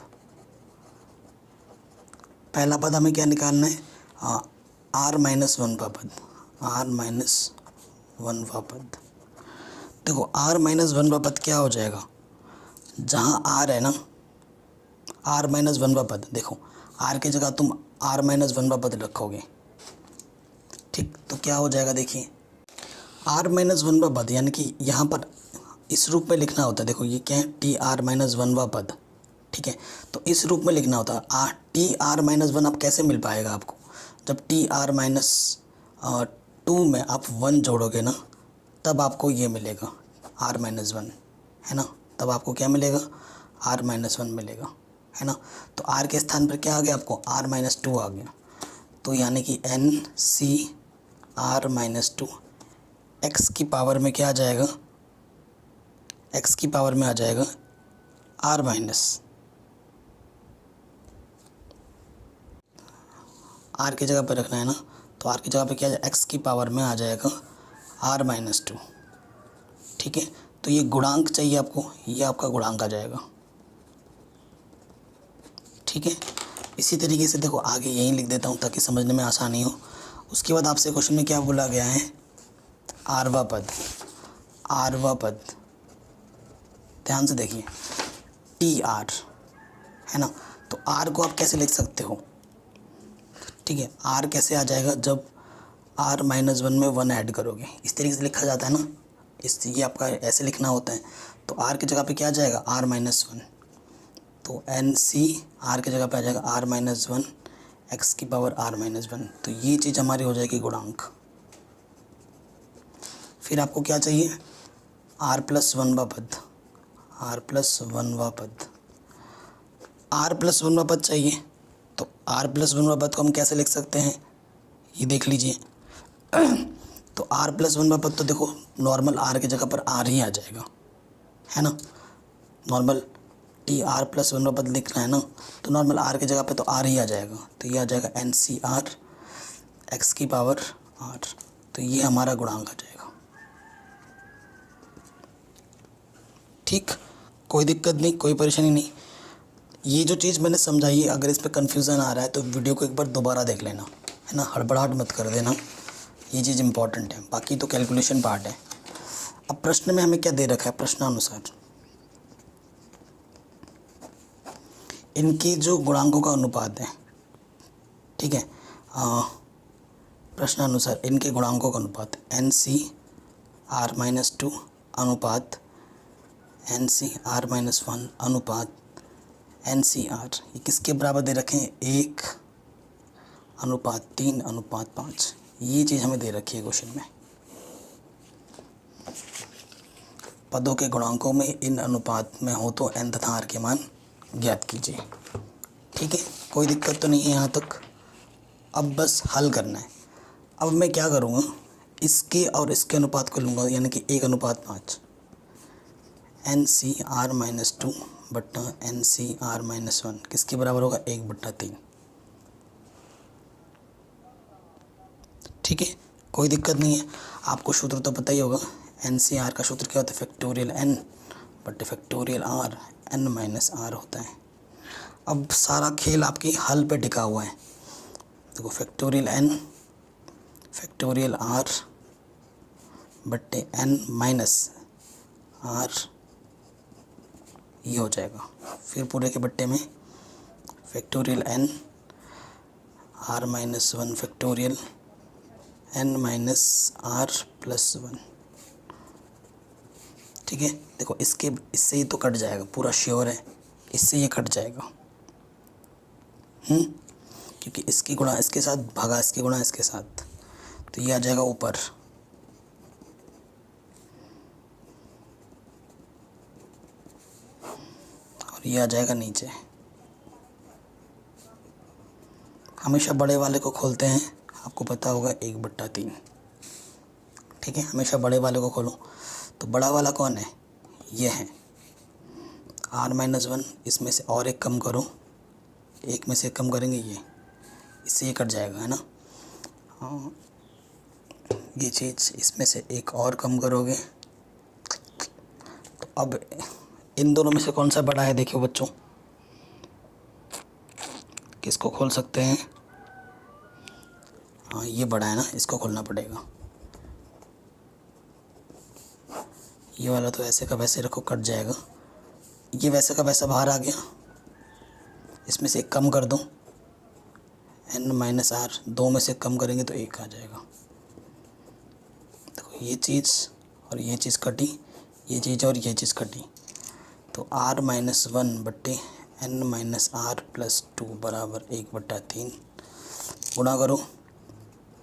पहला पद हमें क्या निकालना है, r माइनस 1वां पद, r माइनस 1वां पद। देखो r माइनस 1वां पद क्या हो जाएगा, जहाँ r है ना, r माइनस 1वां पद, देखो r की जगह तुम r माइनस 1वां पद रखोगे, ठीक, तो क्या हो जाएगा, देखिए r माइनस 1वां पद, यानी कि यहाँ पर इस रूप में लिखना होता है। देखो ये क्या है, TR माइनस 1वां पद, ठीक है। तो इस रूप में लिखना होता है। TR माइनस 1 अब कैसे मिल पाएगा आपको, जब TR माइनस 2 में आप 1 जोड़ोगे ना, तब आपको ये मिलेगा r माइनस 1, है ना। तब आपको क्या मिलेगा, r माइनस 1 मिलेगा, है ना। तो r के स्थान पर क्या आ गया आपको, r माइनस 2 आ गया। तो यानी कि NCR माइनस 2 x की पावर में क्या आ जाएगा, x की पावर में आ जाएगा r माइनस, r की जगह पर रखना है ना, तो r की जगह पे क्या आ जाएगा, x की पावर में आ जाएगा r माइनस 2, ठीक है। तो ये गुणांक चाहिए आपको, ये आपका गुणांक आ जाएगा, ठीक है। इसी तरीके से देखो आगे यहीं लिख देता हूँ ताकि समझने में आसानी हो। उसके बाद आपसे क्वेश्चन में क्या बोला गया है, आरवा पद, आरवा पद, ध्यान से देखिए, TR, है ना। तो R को आप कैसे लिख सकते हो, ठीक है। R कैसे आ जाएगा, जब R माइनस 1 में 1 ऐड करोगे, इस तरीके से लिखा जाता है ना, ये आपका ऐसे लिखना होता है। तो R की जगह पे क्या आ जाएगा, R माइनस 1, तो NCR की जगह पे आ जाएगा R माइनस 1 x की पावर R माइनस 1। तो ये चीज़ हमारी हो जाएगी गुणांक। फिर आपको क्या चाहिए, R प्लस 1वां पद, R प्लस 1वां पद, R प्लस 1वां पद चाहिए। तो R प्लस 1वां पद को हम कैसे लिख सकते हैं, ये देख लीजिए। तो R प्लस 1वां पद तो देखो नॉर्मल R की जगह पर R ही आ जाएगा, है ना। नॉर्मल TR प्लस 1वां पद लिखना है ना, तो नॉर्मल R की जगह पे तो R ही आ जाएगा। तो ये आ जाएगा NCR x की पावर R। तो ये हमारा गुणांक आ जाएगा, ठीक। कोई दिक्कत नहीं, कोई परेशानी नहीं। ये जो चीज़ मैंने समझाई है, अगर इस पर कन्फ्यूज़न आ रहा है तो वीडियो को एक बार दोबारा देख लेना, है ना। हड़बड़ाहट मत कर देना, ये चीज़ इंपॉर्टेंट है। बाकी तो कैलकुलेशन पार्ट है। अब प्रश्न में हमें क्या दे रखा है, प्रश्नानुसार इनकी जो गुणांकों का अनुपात है, ठीक है, प्रश्नानुसार इनके गुणांकों का अनुपात NC r-2 अनुपात NC r-1 अनुपात NCr ये किसके बराबर दे रखे हैं? 1:3:5। ये चीज़ हमें दे रखी है क्वेश्चन में। पदों के गुणांकों में इन अनुपात में हो तो n तथा r के मान ज्ञात कीजिए। ठीक है, कोई दिक्कत तो नहीं है यहाँ तक। अब बस हल करना है। अब मैं क्या करूँगा, इसके और इसके अनुपात को लूँगा, यानी कि 1:5। NCr-2 बट्टा NCr-1 किसके बराबर होगा? 1/3। ठीक है, कोई दिक्कत नहीं है। आपको सूत्र तो पता ही होगा। NCr का सूत्र क्या होता है? फैक्टोरियल n बट्टे फैक्टोरियल r, n-r होता है। अब सारा खेल आपके हल पे टिका हुआ है। देखो, फैक्टोरियल n फैक्टोरियल r बट्टे n-r ये हो जाएगा। फिर पूरे के बट्टे में factorial n r-1 factorial n-r+1। ठीक है, देखो इससे ही तो कट जाएगा, पूरा श्योर है, इससे ये कट जाएगा। क्योंकि इसकी गुणा इसके साथ भागा इसकी गुणा इसके साथ, तो ये आ जाएगा ऊपर। और ये आ जाएगा नीचे। हमेशा बड़े वाले को खोलते हैं, आपको पता होगा 1/3। ठीक है, हमेशा बड़े वाले को खोलो। तो बड़ा वाला कौन है? ये है r-1। इसमें से और एक कम करो, एक में से एक कम करेंगे ये, इससे ये कट जाएगा, है ना। हाँ, ये चीज़ इसमें से एक और कम करोगे। तो अब इन दोनों में से कौन सा बड़ा है? देखियो बच्चों, किसको खोल सकते हैं? हाँ, ये बड़ा है ना, इसको खोलना पड़ेगा। ये वाला तो ऐसे का वैसे रखो, कट जाएगा। ये वैसे का वैसा बाहर आ गया, इसमें से एक कम कर दो, n-r। दो में से कम करेंगे तो एक आ जाएगा। देखो, ये चीज़ और ये चीज़ कटी, ये चीज़ और ये चीज़ कटी। तो r-1 बट्टे n-r+2 बराबर 1/3। गुणा करो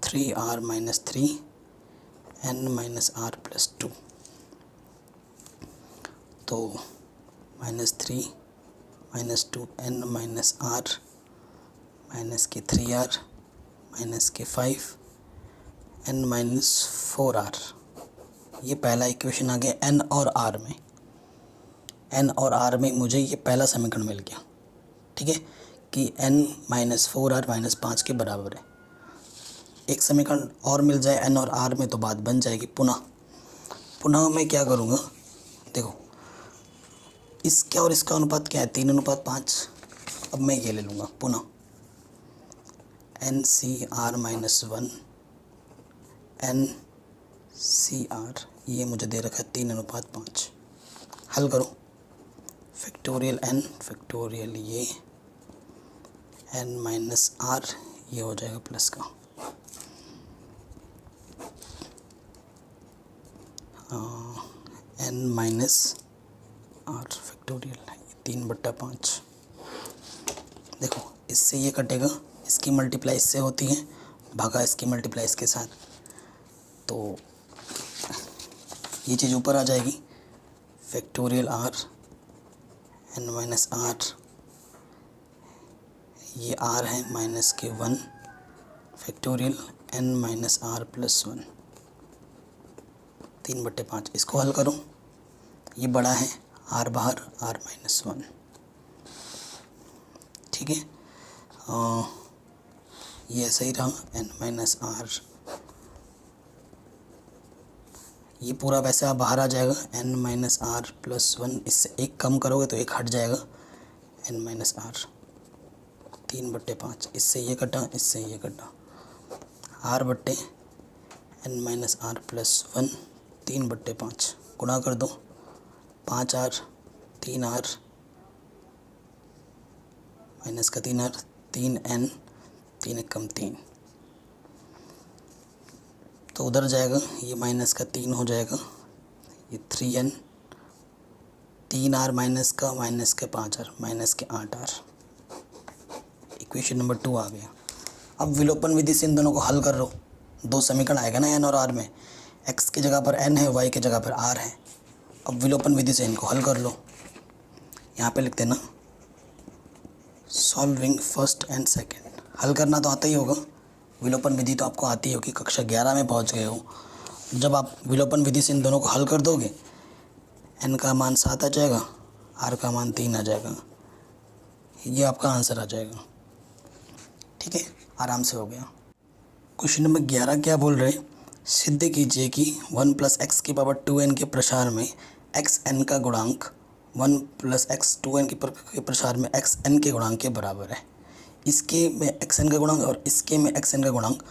3r-3 n-r+2, तो -3 -2 n-r -3r -5 n-4r। ये पहला इक्वेशन आ गया n और r में। n और r में मुझे ये पहला समीकरण मिल गया। ठीक है, कि n-4r -5 के बराबर है। एक समीकरण और मिल जाए n और r में तो बात बन जाएगी। पुनः मैं क्या करूँगा, देखो इसका और इसका अनुपात क्या है? 3:5। अब मैं ये ले लूँगा पुनः NCr-1 NCr, ये मुझे दे रखा है 3:5। हल करो, फैक्टोरियल n फैक्टोरियल ये n-r, ये हो जाएगा प्लस का n-r फैक्टोरियल 3/5। देखो, इससे ये कटेगा, इसकी मल्टीप्लाई इससे होती है, भागा इसकी मल्टीप्लाई इसके साथ, तो ये चीज़ ऊपर आ जाएगी। फैक्टोरियल r n-r, ये r है -1 फैक्टोरियल n-r+1 3/5। इसको हल करो, ये बड़ा है, r बाहर r-1। ठीक है, ये सही रहा n-r। ये पूरा वैसे बाहर आ जाएगा n-r+1। इससे एक कम करोगे तो एक हट जाएगा n-r 3/5। इससे ये कटा, इससे ये कटा, r बट्टे n-r+1 3/5। गुणा कर दो, 5r 3r माइनस का 3r 3n 3 कम 3। तो उधर जाएगा, ये माइनस का 3 हो जाएगा, ये 3n, 3r माइनस का 5r माइनस के 8r। इक्वेशन नंबर 2 आ गया। अब विलोपन विधि से इन दोनों को हल कर लो, दो समीकरण आएगा ना n और r में, x की जगह पर n है, y की जगह पर r है। अब विलोपन विधि से इनको हल कर लो। यहाँ पे लिख देना सॉल्विंग फर्स्ट एंड सेकंड। हल करना तो आता ही होगा, विलोपन विधि तो आपको आती होगी, कक्षा 11 में पहुँच गए हो। जब आप विलोपन विधि से इन दोनों को हल कर दोगे, n का मान 7 आ जाएगा, r का मान 3 आ जाएगा, ये आपका आंसर आ जाएगा। ठीक है, आराम से हो गया। क्वेश्चन नंबर 11 क्या बोल रहे हैं, सिद्ध कीजिए कि 1 + x की पावर 2n के प्रसार में xn का गुणांक 1 + x 2n के प्रसार में xn के गुणांक के बराबर है। इसके में xn का गुणांक और इसके में xn का गुणांक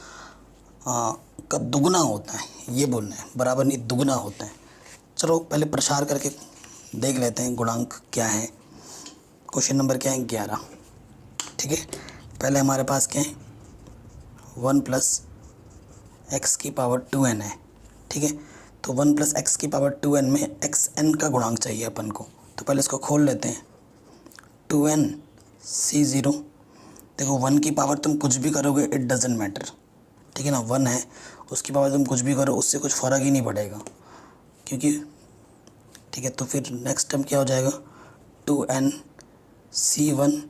का दुगना होता है, ये बोलना है, बराबर नहीं दुगना होता है। चलो पहले प्रसार करके देख लेते हैं गुणांक क्या है। क्वेश्चन नंबर क्या है 11। ठीक है, पहले हमारे पास क्या है 1 + x की पावर 2n है। ठीक है, तो 1 + x की पावर 2n में xn का गुणांक चाहिए अपन को, तो पहले इसको खोल लेते हैं। 2n C0, देखो 1 की पावर तुम कुछ भी करोगे इट डजेंट मैटर। ठीक है ना, 1 है, उसकी पावर तुम कुछ भी करो उससे कुछ फ़र्क ही नहीं पड़ेगा, क्योंकि ठीक है। तो फिर नेक्स्ट टर्म क्या हो जाएगा 2n C1,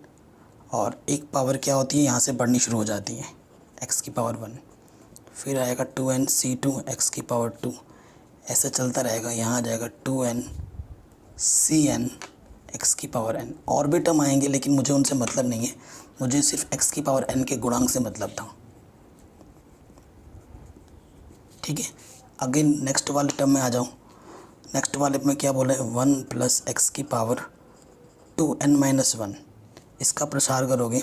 और एक पावर क्या होती है यहाँ से बढ़नी शुरू हो जाती है x की पावर 1, फिर आएगा 2n C2 x की पावर 2, ऐसे चलता रहेगा। यहाँ आ जाएगा 2n Cn x की पावर n। और भी टर्म आएंगे लेकिन मुझे उनसे मतलब नहीं है, मुझे सिर्फ x की पावर n के गुणांक से मतलब था। ठीक है, अगेन नेक्स्ट वाले टर्म में आ जाऊँ। नेक्स्ट वाले में क्या बोला है 1 + x की पावर 2n - 1, इसका प्रसार करोगे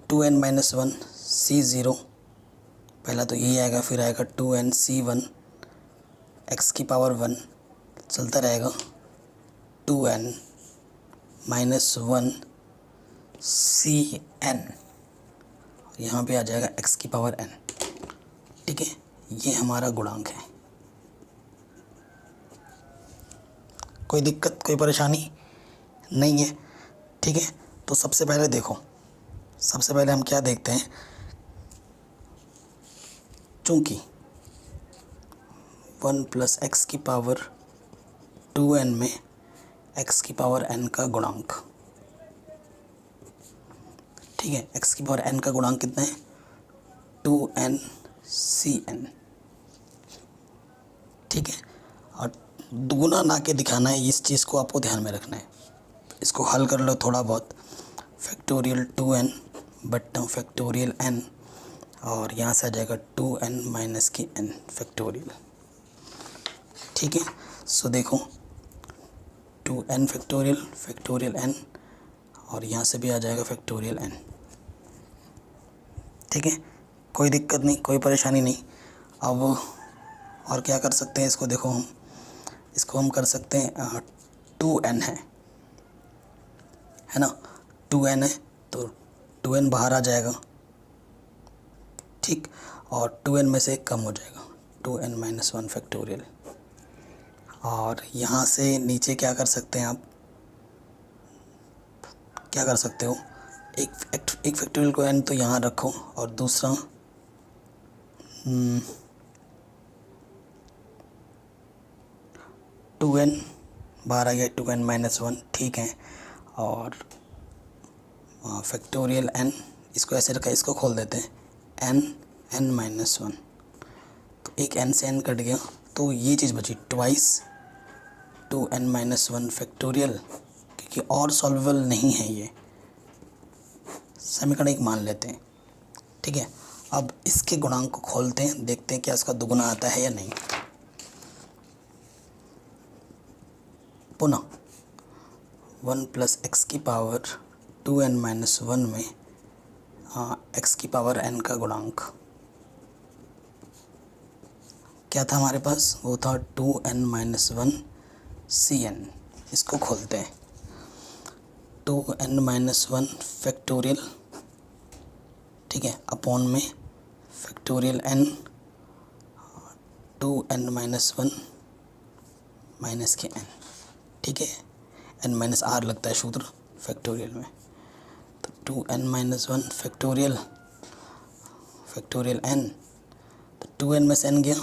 2n - 1 C0, पहला तो यही आएगा, फिर आएगा 2n C1 x की पावर 1, चलता रहेगा 2n - 1 Cn, यहाँ पे आ जाएगा x की पावर n। ठीक है, ये हमारा गुणांक है। कोई दिक्कत कोई परेशानी नहीं है। ठीक है, तो सबसे पहले देखो, सबसे पहले हम क्या देखते हैं, चूँकि 1 + x की पावर 2n में x की पावर n का गुणांक, ठीक है, x की पावर n का गुणांक कितना है 2n Cn। ठीक है, और दुगुना ना के दिखाना है, इस चीज़ को आपको ध्यान में रखना है। इसको हल कर लो थोड़ा बहुत, फैक्टोरियल 2n बट्टा फैक्टोरियल n, और यहाँ से आ जाएगा 2n - n फैक्टोरियल। ठीक है, सो देखो 2n फैक्टोरियल n, और यहाँ से भी आ जाएगा फैक्टोरियल n। ठीक है, कोई दिक्कत नहीं, कोई परेशानी नहीं। अब और क्या कर सकते हैं, इसको देखो इसको हम कर सकते हैं 2n है ना, 2n है तो 2n बाहर आ जाएगा। ठीक, और 2n में से एक कम हो जाएगा, 2n - 1 फैक्टोरियल। और यहाँ से नीचे क्या कर सकते हैं आप, क्या कर सकते हो, एक फैक्टोरियल को n तो यहाँ रखो, और दूसरा 2n बाहर आ गया, 2n - 1। ठीक है, और फैक्टोरियल n, इसको ऐसे रखा, इसको खोल देते हैं n - 1, तो एक n से n कट गया, तो ये चीज़ बची ट्वाइस 2n - 1 फैक्टोरियल, क्योंकि और सॉल्वेबल नहीं है ये, समीकरण एक मान लेते हैं। ठीक है, अब इसके गुणांक को खोलते हैं, देखते हैं क्या इसका दुगुना आता है या नहीं। पुनः 1 + x की पावर 2n - 1 में x की पावर n का गुणांक क्या था हमारे पास, वो था 2n - 1 Cn। इसको खोलते हैं, 2n - 1 फैक्टोरियल, ठीक है, अपॉन में फैक्टोरियल n 2n-1 माइनस के n, ठीक है। n माइनस आर लगता है सूत्र फैक्टोरियल में, तो 2n-1 फैक्टोरियल n, तो 2n में से n गया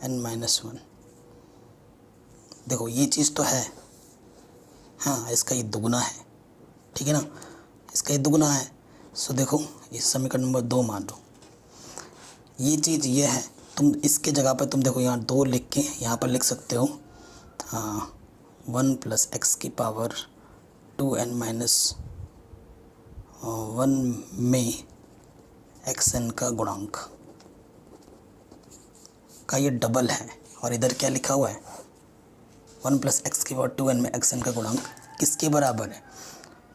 n-1। देखो ये चीज़ तो है, हाँ इसका ये दुगुना है, ठीक है ना, इसका ये दुगुना है। सो देखो इस समीकरण नंबर 2 मान लो ये चीज़ ये है, तुम इसके जगह पर तुम देखो यहाँ 2 लिख के यहाँ पर लिख सकते हो 1 + x की पावर 2n-1 में xn का गुणांक का ये डबल है, और इधर क्या लिखा हुआ है 1 + x की पावर 2n में xn का गुणांक किसके बराबर है,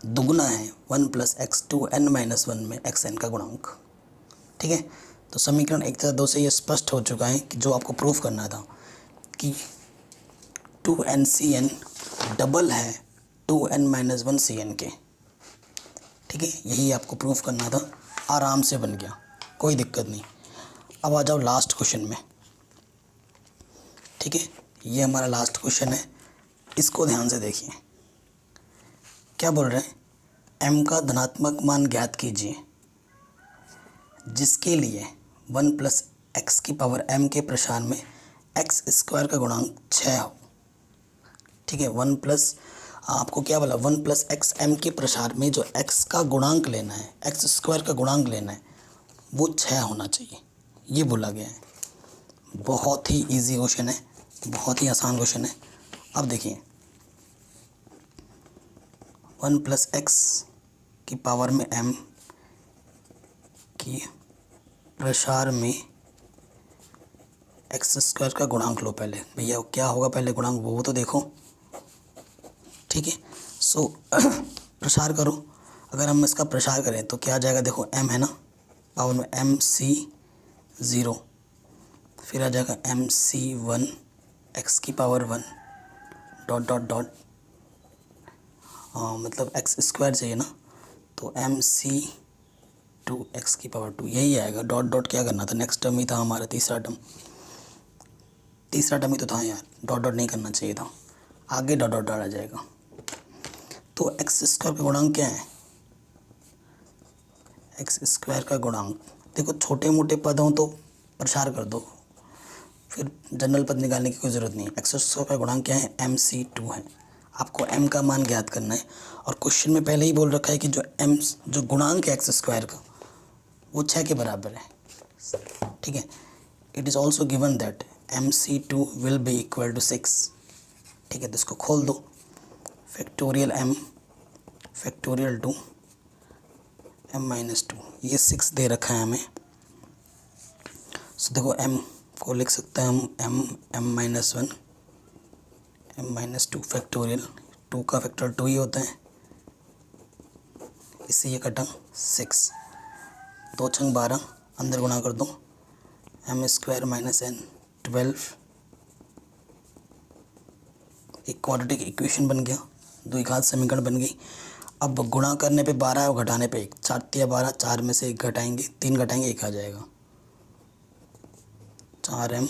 दुगुना है 1 + x 2n-1 में xn का गुणांक, ठीक है। तो समीकरण 1 तथा 2 से ये स्पष्ट हो चुका है कि जो आपको प्रूफ करना था कि 2nCn डबल है 2n-1 Cn के, ठीक है, यही आपको प्रूफ करना था, आराम से बन गया, कोई दिक्कत नहीं। अब आ जाओ लास्ट क्वेश्चन में, ठीक है, ये हमारा लास्ट क्वेश्चन है, इसको ध्यान से देखिए। क्या बोल रहे हैं, m का धनात्मक मान ज्ञात कीजिए जिसके लिए 1 + x की पावर m के प्रसार में x² का गुणांक 6 हो, ठीक है। 1 प्लस आपको क्या बोला 1 + x m के प्रसार में जो x का गुणांक लेना है, x² का गुणांक लेना है, वो 6 होना चाहिए, ये बोला गया है। बहुत ही इजी क्वेश्चन है, बहुत ही आसान क्वेश्चन है। अब देखिए 1 + x की पावर में m की प्रसार में x² का गुणांक लो। पहले भैया क्या होगा, पहले गुणांक वो तो देखो, ठीक है। सो प्रसार करो, अगर हम इसका प्रसार करें तो क्या आ जाएगा, देखो m है ना, पावर में mc0, फिर आ जाएगा mc1 x की पावर 1 डॉट डॉट डॉट, मतलब x² चाहिए ना, तो mc2 x की पावर 2, यही आएगा। डॉट डॉट क्या करना था, नेक्स्ट टर्म ही था हमारा, तीसरा टर्म ही तो था यार, डॉट डॉट नहीं करना चाहिए था, आगे डॉट डॉट आ जाएगा। तो x² का गुणांक क्या है, x² का गुणांक देखो, छोटे मोटे पद हों तो प्रसार कर दो, फिर जनरल पद निकालने की कोई ज़रूरत नहीं है। x² का गुणांक क्या है, mc2 है। आपको m का मान ज्ञात करना है, और क्वेश्चन में पहले ही बोल रखा है कि जो गुणांक है x² का वो 6 के बराबर है, ठीक है। It is also given that mc2 will be equal to 6, ठीक है। तो इसको खोल दो, फैक्टोरियल m फैक्टोरियल 2 m-2, ये 6 दे रखा है हमें। सो देखो m को लिख सकते हैं हम m-1 m-2 फैक्टोरियल, 2 का फैक्टर 2 ही होता है, इससे ये कटा 6, 2 छंग 12, अंदर गुणा कर दो, m² - n 12, एक क्वाड्रेटिक इक्वेशन बन गया, द्विघात समीकरण बन गई। अब गुणा करने पे 12 और घटाने पे 1, 4 × 12, 4 में से 1 घटाएंगे, 3 घटाएंगे 1 आ जाएगा, 4m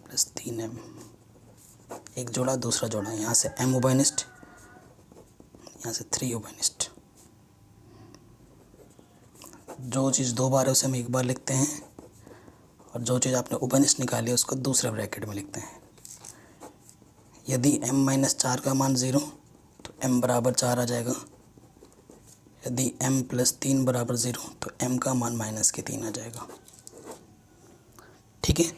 + 3m, एक जोड़ा दूसरा जोड़ा, यहाँ से m उभयनिष्ठ, यहाँ से 3 उभयनिष्ठ। जो चीज़ 2 बार है उसे हम 1 बार लिखते हैं, और जो चीज़ आपने उभयनिष्ठ निकाली है उसको दूसरे ब्रैकेट में लिखते हैं। यदि m-4 का मान 0 तो m = 4 आ जाएगा, यदि m + 3 = 0 तो m का मान -3 आ जाएगा, ठीक है।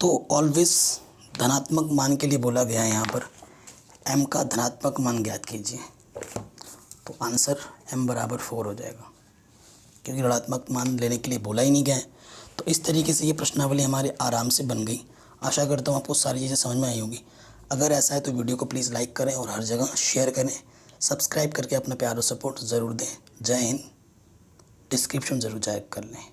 तो ऑलवेज धनात्मक मान के लिए बोला गया है, यहाँ पर m का धनात्मक मान ज्ञात कीजिए, तो आंसर m = 4 हो जाएगा, क्योंकि ऋणात्मक मान लेने के लिए बोला ही नहीं गया है। तो इस तरीके से ये प्रश्नावली हमारे आराम से बन गई। आशा करता हूँ आपको सारी चीज़ें समझ में आई होंगी। अगर ऐसा है तो वीडियो को प्लीज़ लाइक करें और हर जगह शेयर करें, सब्सक्राइब करके अपना प्यार और सपोर्ट ज़रूर दें। जय हिंद। डिस्क्रिप्शन ज़रूर चेक कर लें।